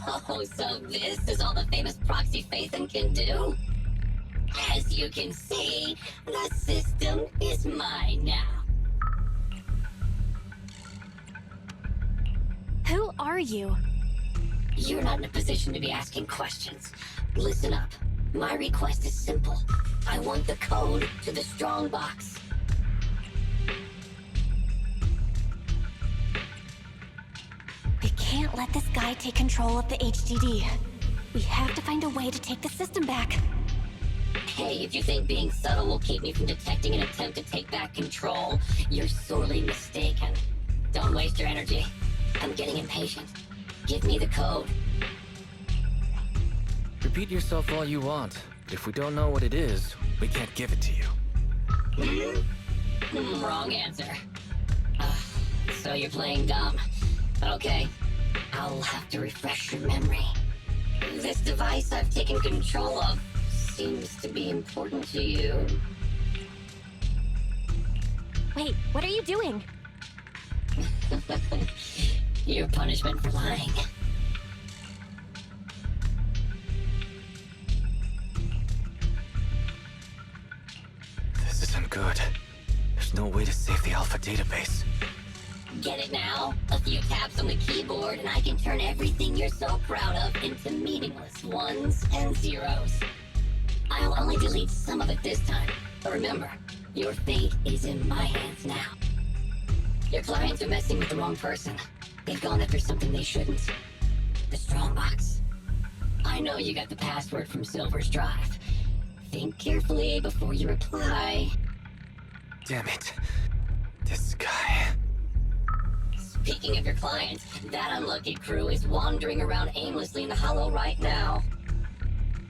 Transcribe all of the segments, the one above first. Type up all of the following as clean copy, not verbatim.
Oh, so this is all the famous proxy Phaethon can do? As you can see, the system is mine now. Who are you? You're not in a position to be asking questions. Listen up. My request is simple. I want the code to the strong box. We can't let this guy take control of the HDD. We have to find a way to take the system back. Hey, if you think being subtle will keep me from detecting an attempt to take back control, you're sorely mistaken. Don't waste your energy. I'm getting impatient. Give me the code. Repeat yourself all you want. If we don't know what it is, we can't give it to you. Wrong answer. So you're playing dumb. Okay, I'll have to refresh your memory. This device I've taken control of seems to be important to you. Wait, what are you doing? Your punishment for lying. This isn't good. There's no way to save the Alpha database. Get it now? A few taps on the keyboard and I can turn everything you're so proud of into meaningless ones and zeros. I'll only delete some of it this time, but remember, your fate is in my hands now. Your clients are messing with the wrong person. They've gone after something they shouldn't. The strongbox. I know you got the password from Silver's drive. Think carefully before you reply. Damn it. This guy. Speaking of your clients, that unlucky crew is wandering around aimlessly in the Hollow right now.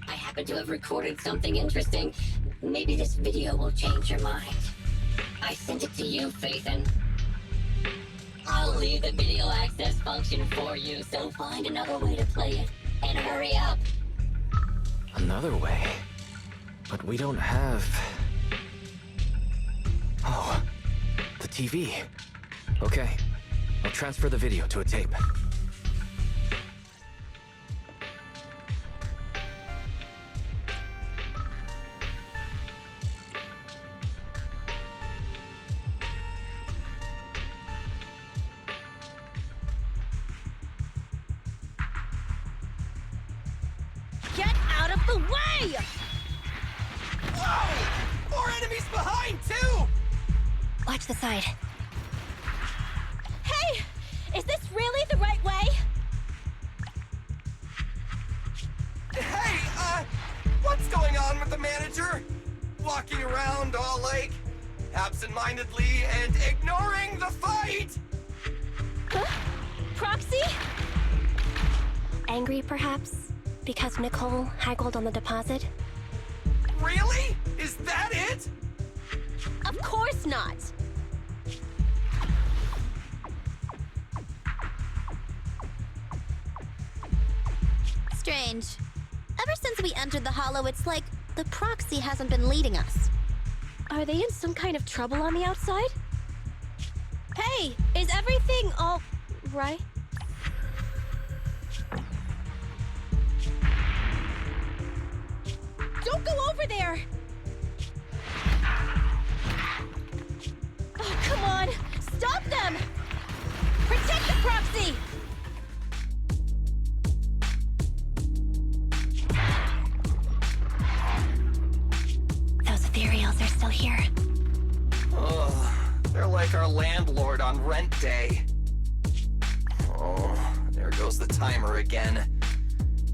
I happen to have recorded something interesting. Maybe this video will change your mind. I sent it to you, Phaethon. I'll leave the video access function for you, so find another way to play it, and hurry up. Another way? But we don't have... Oh, the TV. Okay, I'll transfer the video to a tape. Get out of the way! Whoa! More enemies behind, too! Watch the side. Hey! Is this really the right way? Hey, what's going on with the manager? Walking around all like, absent-mindedly and ignoring the fight! Huh? Proxy? Angry, perhaps? Because Nicole haggled on the deposit? Really? Is that it? Of course not! Strange. Ever since we entered the Hollow, it's like the proxy hasn't been leading us. Are they in some kind of trouble on the outside? Hey, is everything all right? Don't go over there! Oh, come on! Stop them! Protect the proxy! Those ethereals are still here. Ugh, they're like our landlord on rent day. Oh, there goes the timer again.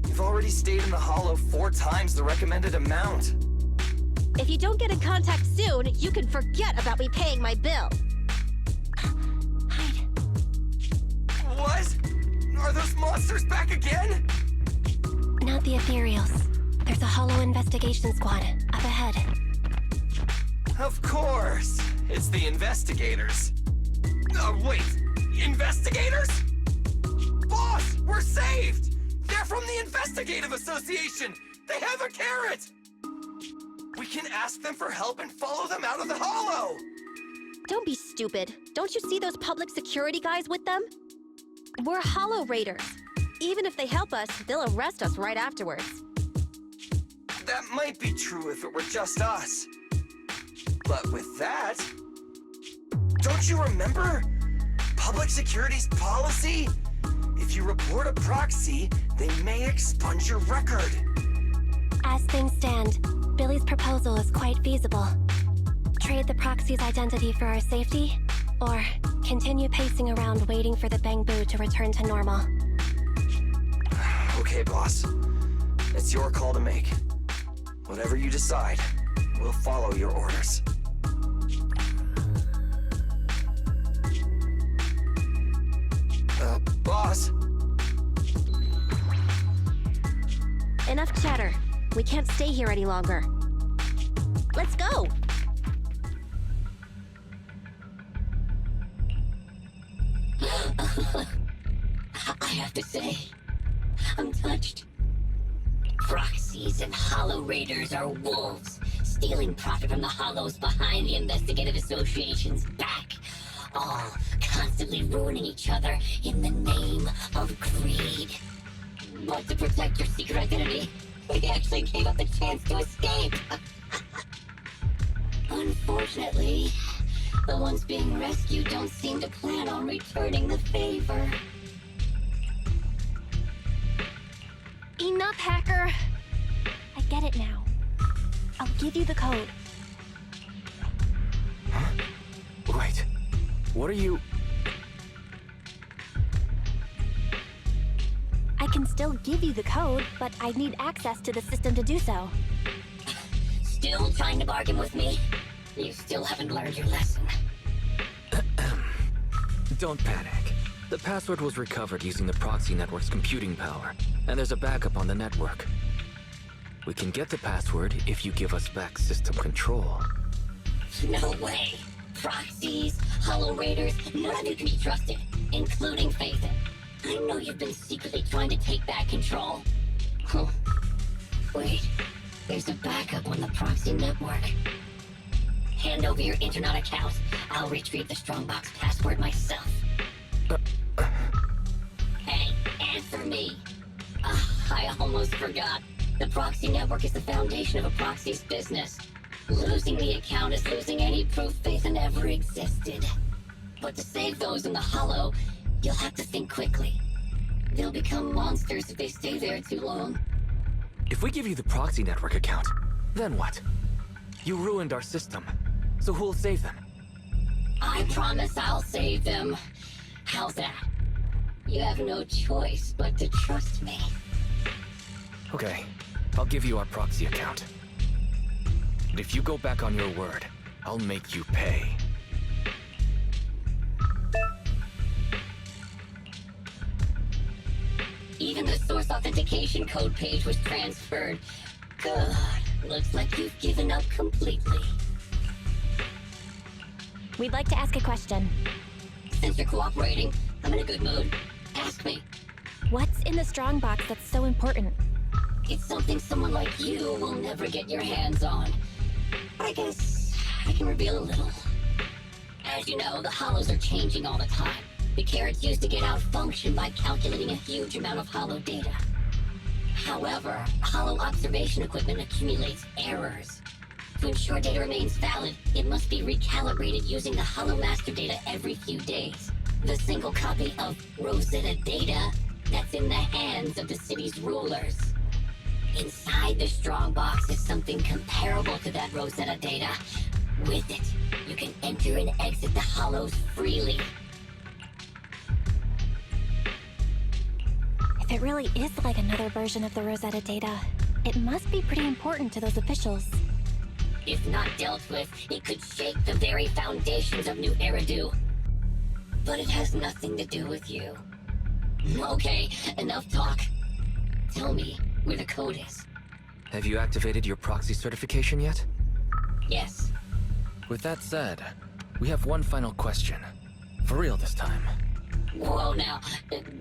You've already stayed in the Hollow 4 times the recommended amount. If you don't get in contact soon, you can forget about me paying my bill. Hide. What? Are those monsters back again? Not the ethereals. There's a Hollow investigation squad up ahead. Of course. It's the investigators. Wait. Investigators? Boss, we're saved! They're from the Investigative Association! They have a carrot! We can ask them for help and follow them out of the Hollow! Don't be stupid. Don't you see those public security guys with them? We're Hollow Raiders. Even if they help us, they'll arrest us right afterwards. That might be true if it were just us. But with that... Don't you remember? Public security's policy? If you report a proxy, they may expunge your record. As things stand, Billy's proposal is quite feasible. Trade the proxy's identity for our safety, or continue pacing around waiting for the Bangbu to return to normal. Okay, boss. It's your call to make. Whatever you decide, we'll follow your orders. Boss? Enough chatter. We can't stay here any longer. Let's go! I have to say, I'm touched. Proxies and Hollow Raiders are wolves, stealing profit from the Hollows behind the investigative association's back, all constantly ruining each other in the name of greed. But to protect your secret identity, we actually gave up the chance to escape. Unfortunately, the ones being rescued don't seem to plan on returning the favor. Enough, hacker! I get it now. I'll give you the code. Huh? Wait. What are you... I can still give you the code, but I need access to the system to do so. Still trying to bargain with me? You still haven't learned your lesson. Don't panic. The password was recovered using the proxy network's computing power, and there's a backup on the network. We can get the password if you give us back system control. No way. Proxies, Hollow Raiders, none of you can be trusted, including Phaethon. I know you've been secretly trying to take back control. Huh. Wait, there's a backup on the proxy network. Hand over your internet account. I'll retrieve the Strongbox password myself. Hey, answer me. I almost forgot. The proxy network is the foundation of a proxy's business. Losing the account is losing any proof Phaethon ever existed. But to save those in the Hollow, you'll have to think quickly. They'll become monsters if they stay there too long. If we give you the proxy network account, then what? You ruined our system, so who'll save them? I promise I'll save them. How's that? You have no choice but to trust me. Okay, I'll give you our proxy account. But if you go back on your word, I'll make you pay. Even the source authentication code page was transferred. Good. Looks like you've given up completely. We'd like to ask a question. Since you're cooperating, I'm in a good mood. Ask me. What's in the Strongbox that's so important? It's something someone like you will never get your hands on. I guess I can reveal a little. As you know, the Hollows are changing all the time. The carrots used to get out-functioned by calculating a huge amount of Hollow data. However, Hollow observation equipment accumulates errors. To ensure data remains valid, it must be recalibrated using the Hollow master data every few days. The single copy of Rosetta data that's in the hands of the city's rulers. Inside the Strongbox is something comparable to that Rosetta data. With it, you can enter and exit the Hollows freely. If it really is like another version of the Rosetta data, it must be pretty important to those officials. If not dealt with, it could shake the very foundations of New Eridu. But it has nothing to do with you. Okay, enough talk. Tell me where the code is. Have you activated your proxy certification yet? Yes. With that said, we have one final question. For real this time. Whoa now,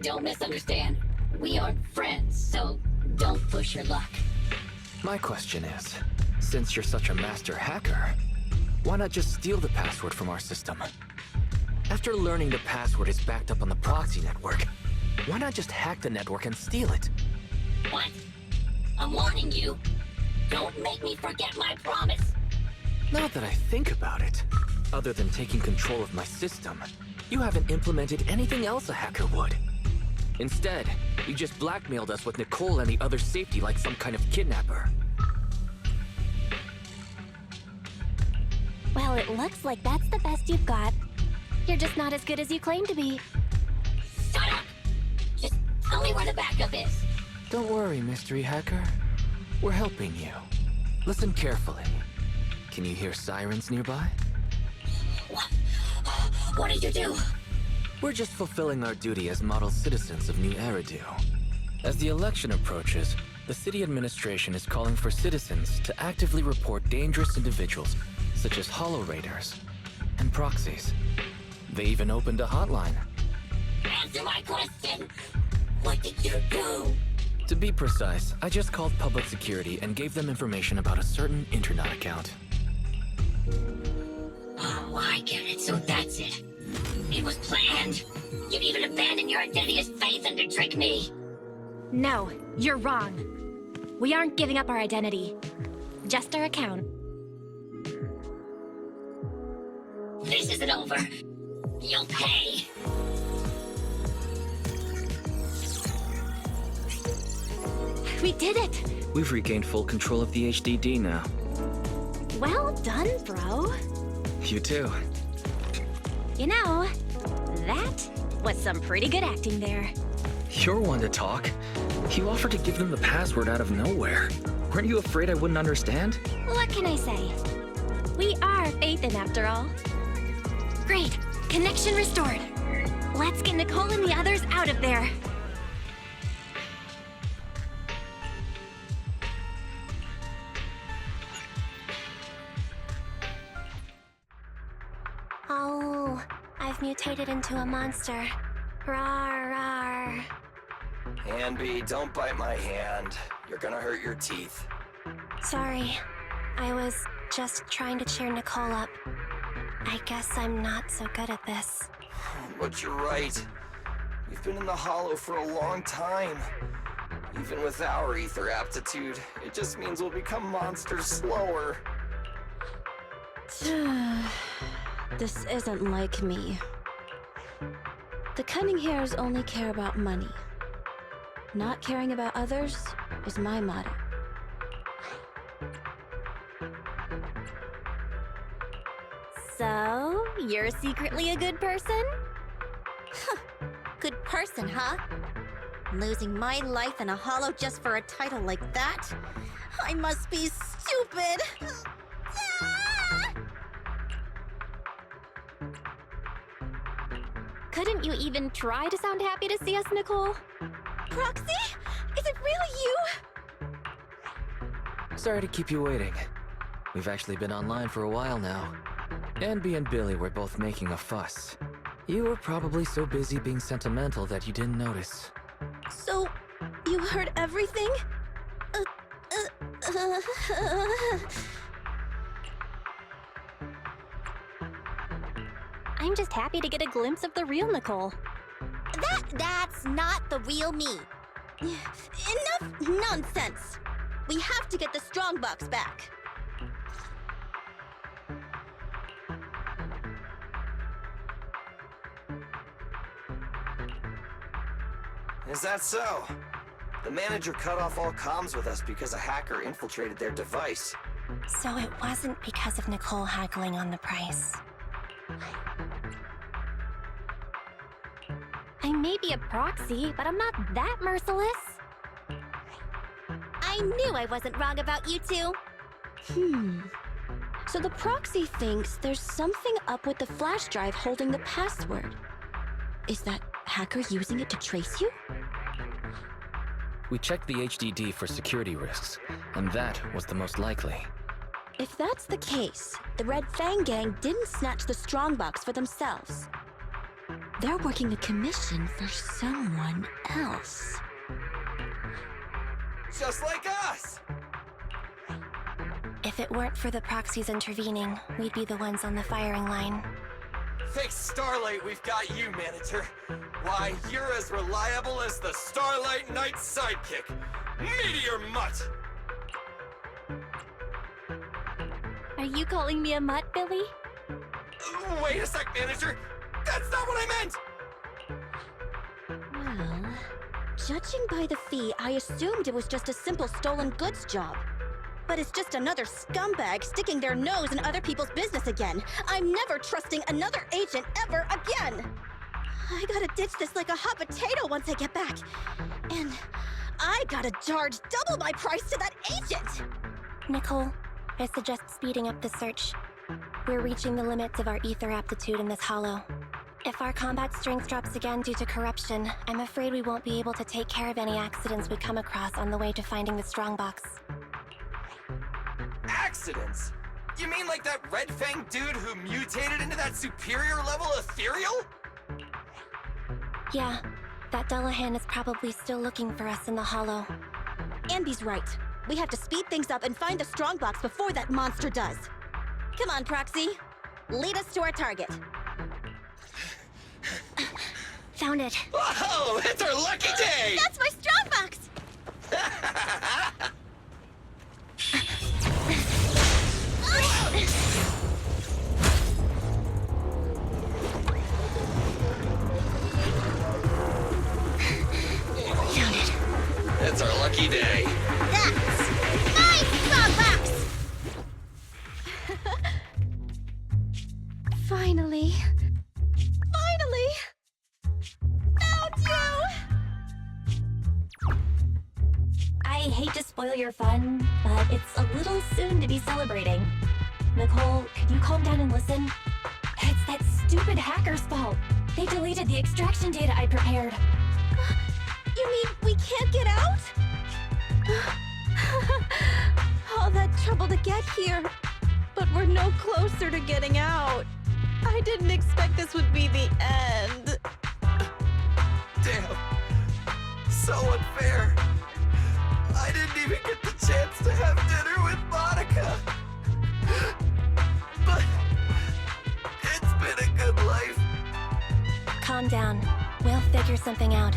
don't misunderstand. We aren't friends, so don't push your luck. My question is, since you're such a master hacker, why not just steal the password from our system? After learning the password is backed up on the proxy network, Why not just hack the network and steal it? What? I'm warning you. Don't make me forget my promise. Now that I think about it, other than taking control of my system, you haven't implemented anything else a hacker would. Instead, you just blackmailed us with Nicole and the other safety like some kind of kidnapper. Well, it looks like that's the best you've got. You're just not as good as you claim to be. Shut up! Just tell me where the backup is. Don't worry, mystery hacker. We're helping you. Listen carefully. Can you hear sirens nearby? What did you do? We're just fulfilling our duty as model citizens of New Eridu. As the election approaches, the city administration is calling for citizens to actively report dangerous individuals, such as Hollow Raiders and proxies. They even opened a hotline. Answer my question! What did you do? To be precise, I just called public security and gave them information about a certain internet account. Oh, I get it, so that's it. It was planned. You'd even abandon your identity as faith and to trick me. No, you're wrong. We aren't giving up our identity. Just our account. This isn't over. You'll pay. We did it! We've regained full control of the HDD now. Well done, bro. You too. You know, that was some pretty good acting there. You're one to talk. You offered to give them the password out of nowhere. Weren't you afraid I wouldn't understand? What can I say? We are Faithin after all. Great! Connection restored. Let's get Nicole and the others out of there. Oh, I've mutated into a monster. Rawr, rawr. Hanby, don't bite my hand. You're gonna hurt your teeth. Sorry. I was just trying to cheer Nicole up. I guess I'm not so good at this. But you're right. We've been in the Hollow for a long time. Even with our ether aptitude, it just means we'll become monsters slower. This isn't like me. The cunning hairs only care about money. Not caring about others is my motto. So, you're secretly a good person? Good person, huh? Losing my life in a hollow just for a title like that? I must be stupid! Couldn't you even try to sound happy to see us, Nicole? Proxy? Is it really you? Sorry to keep you waiting. We've actually been online for a while now. Anby and Billy were both making a fuss. You were probably so busy being sentimental that you didn't notice. So, you heard everything? I'm just happy to get a glimpse of the real Nicole. That's not the real me. Enough nonsense. We have to get the strongbox back. Is that so? The manager cut off all comms with us because a hacker infiltrated their device. So it wasn't because of Nicole haggling on the price. I may be a proxy, but I'm not that merciless. I knew I wasn't wrong about you two. So the proxy thinks there's something up with the flash drive holding the password. Is that hacker using it to trace you? We checked the HDD for security risks, and that was the most likely. If that's the case, the Red Fang gang didn't snatch the strongbox for themselves. They're working a commission for someone else. Just like us! If it weren't for the proxies intervening, we'd be the ones on the firing line. Thanks Starlight, we've got you, Manager. Why, you're as reliable as the Starlight Knight's sidekick, Meteor Mutt! Are you calling me a mutt, Billy? Wait a sec, Manager! That's not what I meant! Well, judging by the fee, I assumed it was just a simple stolen goods job. But it's just another scumbag sticking their nose in other people's business again. I'm never trusting another agent ever again! I gotta ditch this like a hot potato once I get back. And I gotta charge double my price to that agent! Nicole, I suggest speeding up the search. We're reaching the limits of our ether aptitude in this hollow. If our combat strength drops again due to corruption, I'm afraid we won't be able to take care of any accidents we come across on the way to finding the strongbox. Accidents? You mean like that Red Fang dude who mutated into that superior level ethereal? Yeah, that Dullahan is probably still looking for us in the hollow. Andy's right. We have to speed things up and find the strongbox before that monster does. Come on, Proxy. Lead us to our target. Found it. Whoa, it's our lucky day! That's my strongbox! Found it. It's our lucky day. That's my strongbox! Finally. Finally! Found you! I hate to spoil your fun, but it's a little soon to be celebrating. Nicole, could you calm down and listen? It's that stupid hacker's fault. They deleted the extraction data I prepared. You mean we can't get out? All that trouble to get here, but we're no closer to getting out. I didn't expect this would be the end. Damn. So unfair. I didn't even get the chance to have dinner with Monica. But it's been a good life. Calm down. We'll figure something out.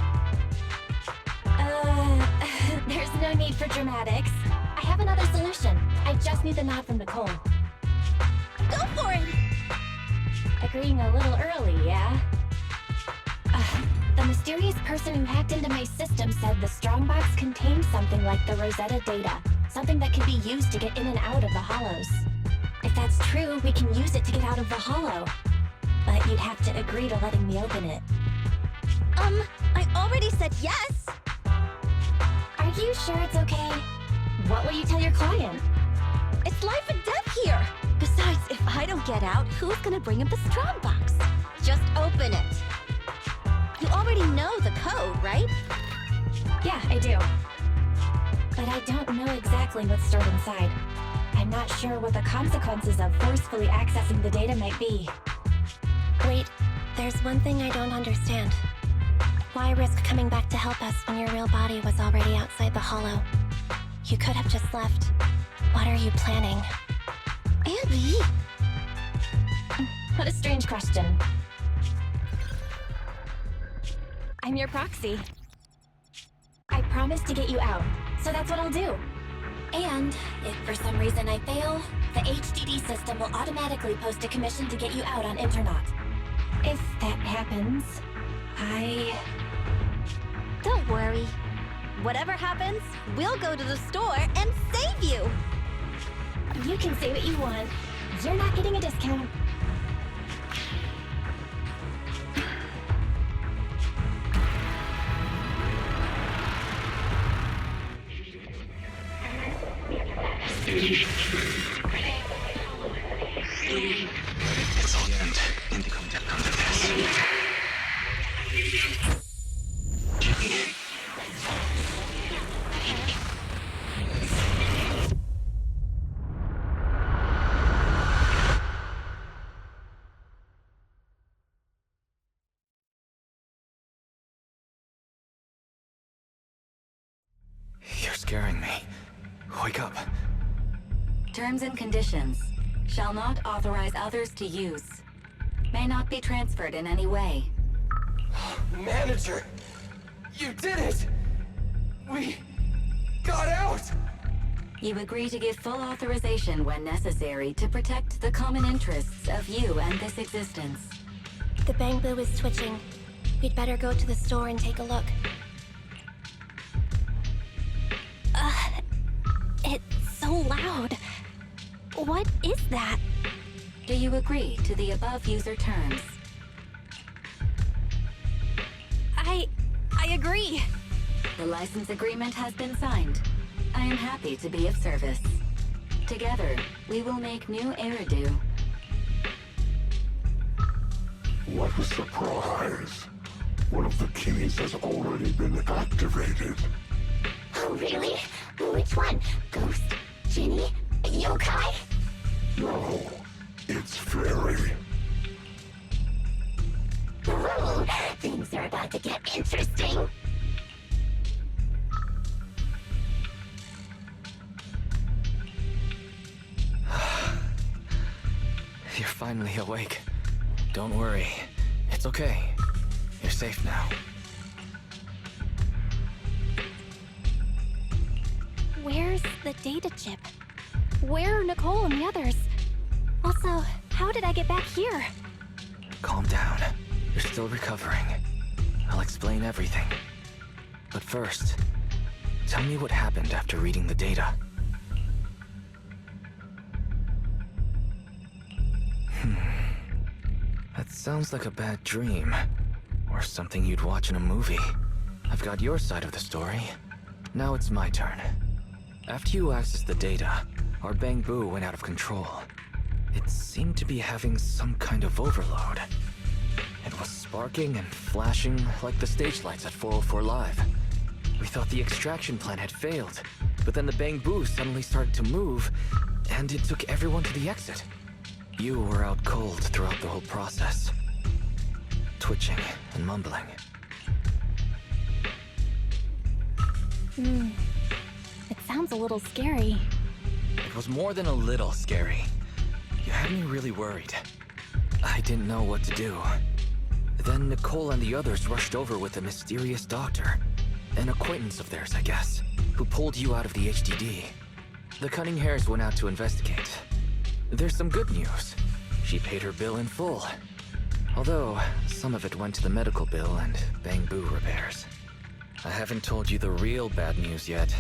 There's no need for dramatics. I have another solution. I just need the nod from Nicole. Go for it! Agreeing a little early, yeah? The mysterious person who hacked into my system said the strongbox contained something like the Rosetta data. Something that can be used to get in and out of the hollows. If that's true, we can use it to get out of the hollow. But you'd have to agree to letting me open it. I already said yes! Are you sure it's okay? What will you tell your client? It's life and death here! Besides, if I don't get out, who's gonna bring him the strongbox? Just open it. You already know the code, right? Yeah, I do. But I don't know exactly what's stored inside. I'm not sure what the consequences of forcefully accessing the data might be. Wait, there's one thing I don't understand. Why risk coming back to help us when your real body was already outside the hollow? You could have just left. What are you planning? Andy! What a strange question. I'm your proxy. I promised to get you out, so that's what I'll do. And if for some reason I fail, the HDD system will automatically post a commission to get you out on Internaut. If that happens, Don't worry. Whatever happens, we'll go to the store and save you! You can say what you want. You're not getting a discount. You're scaring me. Wake up. Terms and conditions. Shall not authorize others to use. may not be transferred in any way. Manager! You did it! We got out! You agree to give full authorization when necessary to protect the common interests of you and this existence. The bamboo is twitching. We'd better go to the store and take a look. It's so loud. What is that? Do you agree to the above user terms? I agree. The license agreement has been signed. I am happy to be of service. Together, we will make new Eridu. What a surprise! One of the keys has already been activated. Oh, really? Which one? Ghost? Genie? Yokai? No, it's Fairy. Ooh, things are about to get interesting. You're finally awake. Don't worry. It's okay. You're safe now. Where's the data chip? Where are Nicole and the others? Also, how did I get back here? Calm down. You're still recovering. I'll explain everything. But first, tell me what happened after reading the data. That sounds like a bad dream. Or something you'd watch in a movie. I've got your side of the story. Now it's my turn. After you accessed the data, our bamboo went out of control. It seemed to be having some kind of overload. It was sparking and flashing like the stage lights at 404 Live. We thought the extraction plan had failed, but then the bamboo suddenly started to move, and it took everyone to the exit. You were out cold throughout the whole process, twitching and mumbling. It sounds a little scary. It was more than a little scary. You had me really worried. I didn't know what to do. Then Nicole and the others rushed over with a mysterious doctor. An acquaintance of theirs, I guess, who pulled you out of the HDD. The Cunning Hares went out to investigate. There's some good news. She paid her bill in full. Although, some of it went to the medical bill and bamboo repairs. I haven't told you the real bad news yet.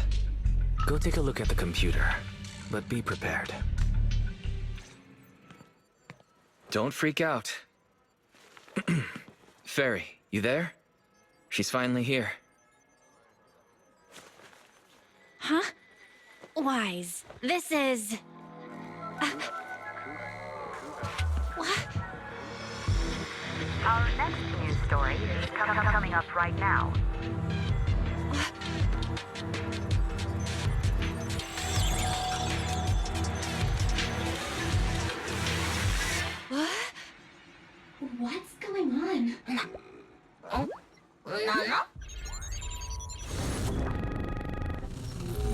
Go take a look at the computer, but be prepared. Don't freak out. Fairy, you there? She's finally here. Huh? Wise, this is... What? Our next news story is coming up right now. What? What's going on?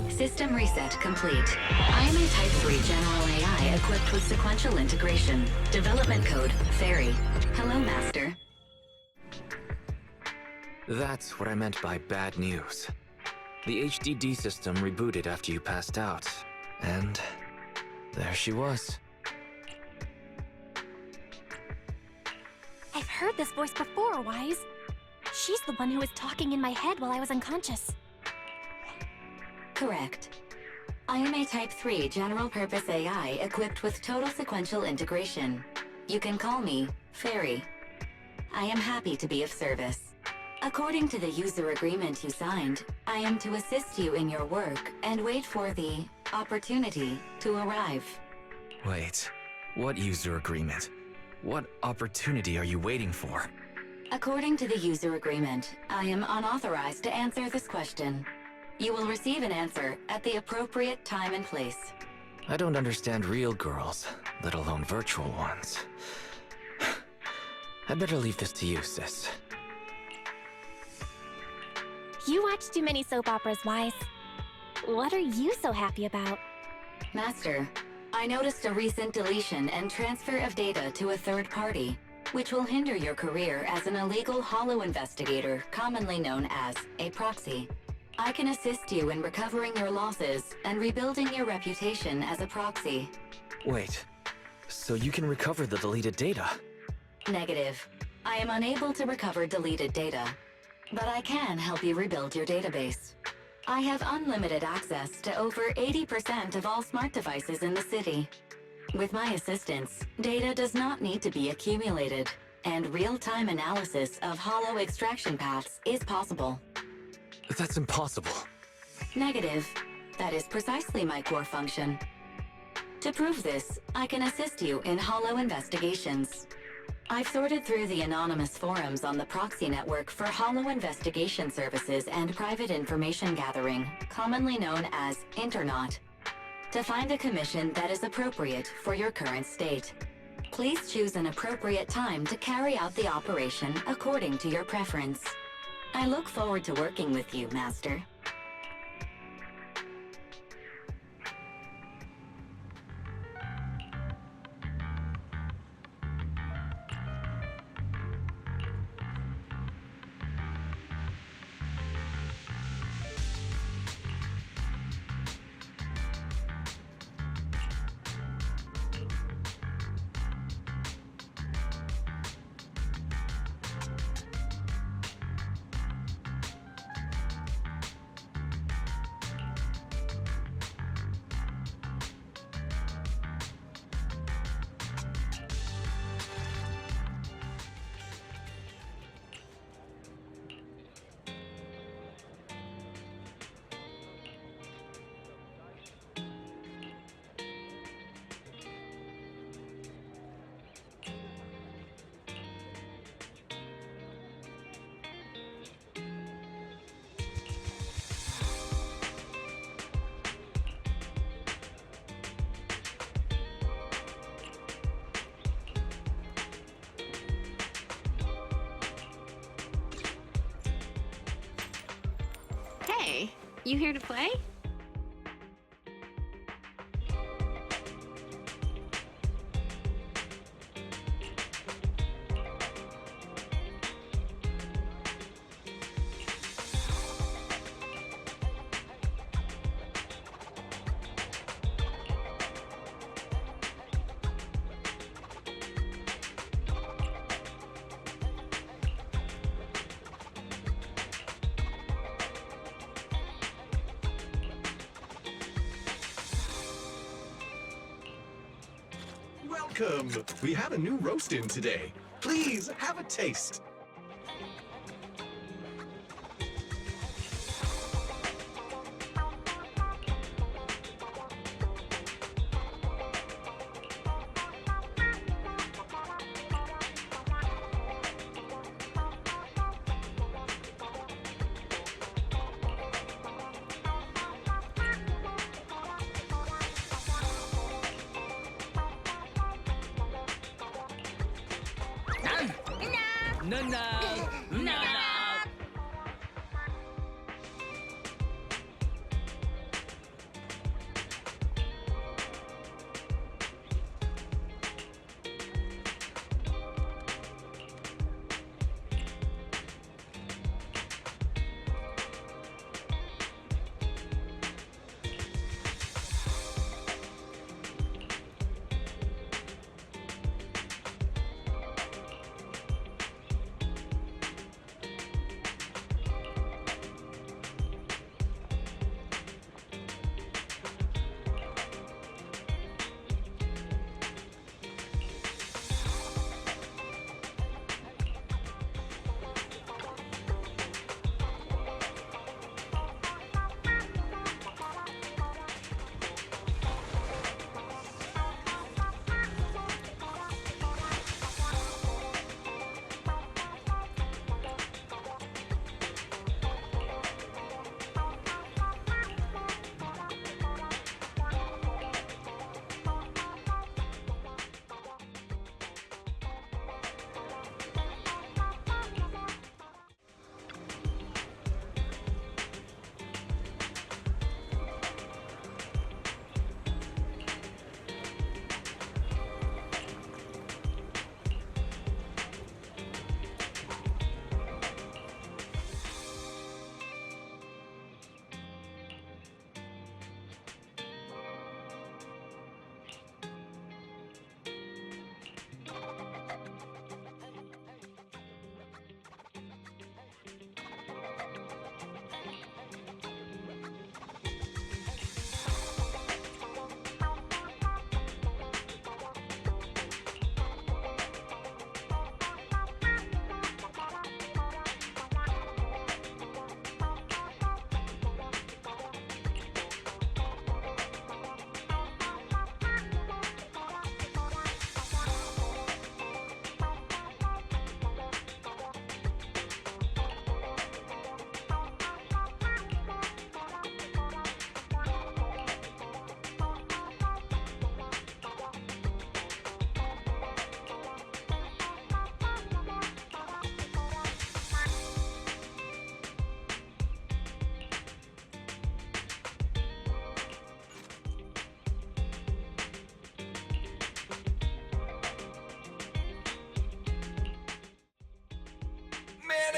System reset complete. I am a Type 3 General AI equipped with sequential integration. Development code, Fairy. Hello, Master. That's what I meant by bad news. The HDD system rebooted after you passed out, and there she was. I've heard this voice before, Wise. She's the one who was talking in my head while I was unconscious. Correct. I am a Type 3 general-purpose AI equipped with total sequential integration. You can call me Fairy. I am happy to be of service. According to the user agreement you signed, I am to assist you in your work and wait for the opportunity to arrive. Wait, what user agreement? What opportunity are you waiting for? According to the user agreement, I am unauthorized to answer this question. You will receive an answer at the appropriate time and place. I don't understand real girls, let alone virtual ones. I'd better leave this to you, sis. You watch too many soap operas, Wise. What are you so happy about? Master, I noticed a recent deletion and transfer of data to a third party. which will hinder your career as an illegal holo investigator, commonly known as a proxy. I can assist you in recovering your losses and rebuilding your reputation as a proxy. Wait, so you can recover the deleted data? Negative. I am unable to recover deleted data, but I can help you rebuild your database. I have unlimited access to over 80% of all smart devices in the city. With my assistance, data does not need to be accumulated, and real-time analysis of holo extraction paths is possible. That's impossible. Negative. That is precisely my core function. To prove this, I can assist you in holo investigations. I've sorted through the anonymous forums on the proxy network for holo investigation services and private information gathering, commonly known as Internaut, to find a commission that is appropriate for your current state. Please choose an appropriate time to carry out the operation according to your preference. I look forward to working with you, Master. Hey, you here to play? Welcome! We had a new roast in today. Please, have a taste.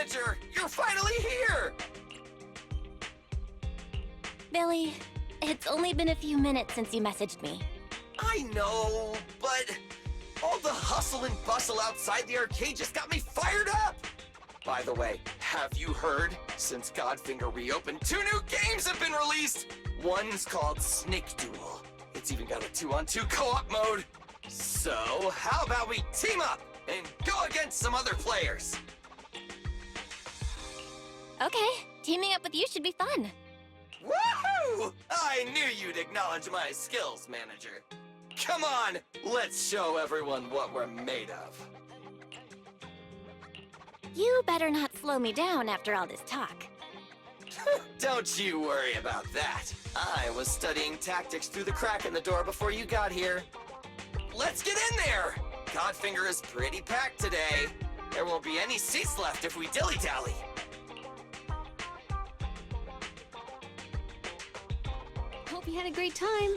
manager! You're finally here! Billy, it's only been a few minutes since you messaged me. I know, but all the hustle and bustle outside the arcade just got me fired up! By the way, have you heard? Since Godfinger reopened, 2 new games have been released! One's called Snake Duel. It's even got a 2-on-2 co-op mode. So, how about we team up and go against some other players? Okay, teaming up with you should be fun. Woohoo! I knew you'd acknowledge my skills, manager. Come on, let's show everyone what we're made of. You better not slow me down after all this talk. Don't you worry about that. I was studying tactics through the crack in the door before you got here. Let's get in there! Godfinger is pretty packed today. There won't be any seats left if we dilly-dally. Hope you had a great time.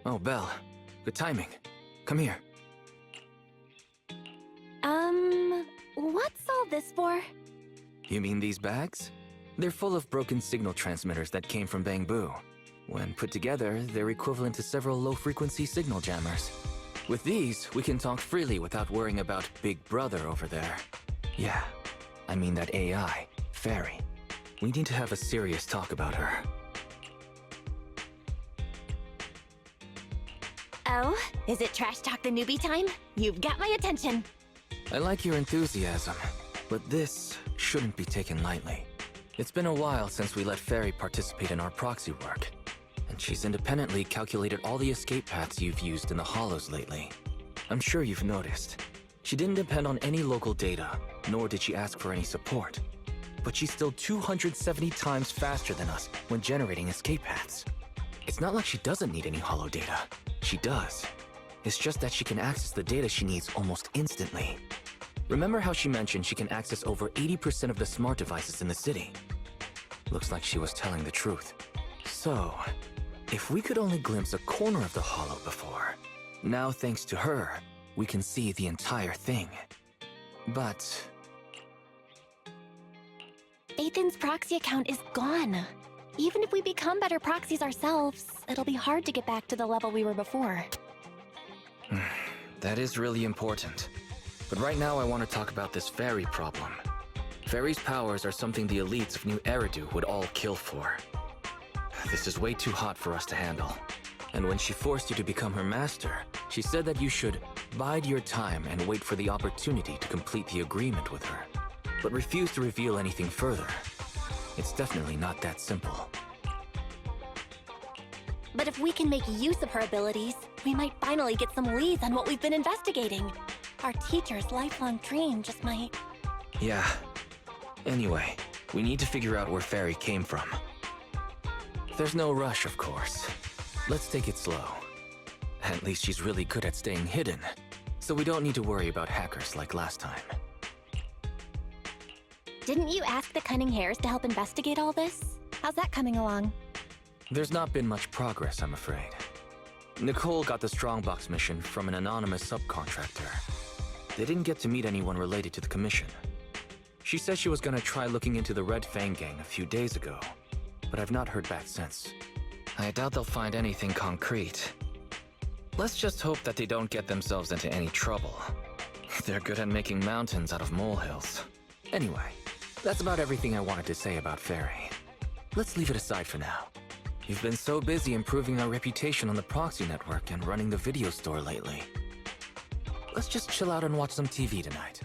Oh, Belle. Good timing. Come here. What's all this for? You mean these bags? They're full of broken signal transmitters that came from Bangbu. When put together, they're equivalent to several low-frequency signal jammers. With these, we can talk freely without worrying about Big Brother over there. Yeah, I mean that AI, Fairy. We need to have a serious talk about her. Oh, is it Trash Talk the Newbie time? You've got my attention. I like your enthusiasm, but this shouldn't be taken lightly. It's been a while since we let Fairy participate in our proxy work, and she's independently calculated all the escape paths you've used in the Hollows lately. I'm sure you've noticed. She didn't depend on any local data, nor did she ask for any support. But she's still 270 times faster than us when generating escape paths. It's not like she doesn't need any hollow data. She does. It's just that she can access the data she needs almost instantly. Remember how she mentioned she can access over 80% of the smart devices in the city? Looks like she was telling the truth. So, if we could only glimpse a corner of the hollow before, now thanks to her, we can see the entire thing. But... Ethan's proxy account is gone. Even if we become better proxies ourselves, it'll be hard to get back to the level we were before. That is really important. But right now I want to talk about this Fairy problem. Fairy's powers are something the elites of New Eridu would all kill for. This is way too hot for us to handle. And when she forced you to become her master, she said that you should bide your time and wait for the opportunity to complete the agreement with her, but refused to reveal anything further. It's definitely not that simple. But if we can make use of her abilities, we might finally get some leads on what we've been investigating. Our teacher's lifelong dream just might... Yeah. Anyway, we need to figure out where Fairy came from. There's no rush, of course. Let's take it slow. At least she's really good at staying hidden, so we don't need to worry about hackers like last time. Didn't you ask the Cunning Hares to help investigate all this? How's that coming along? There's not been much progress, I'm afraid. Nicole got the Strongbox mission from an anonymous subcontractor. They didn't get to meet anyone related to the commission. She said she was gonna try looking into the Red Fang gang a few days ago, but I've not heard back since. I doubt they'll find anything concrete. Let's just hope that they don't get themselves into any trouble. They're good at making mountains out of molehills. Anyway, that's about everything I wanted to say about Fairy. Let's leave it aside for now. You've been so busy improving our reputation on the proxy network and running the video store lately. Let's just chill out and watch some TV tonight.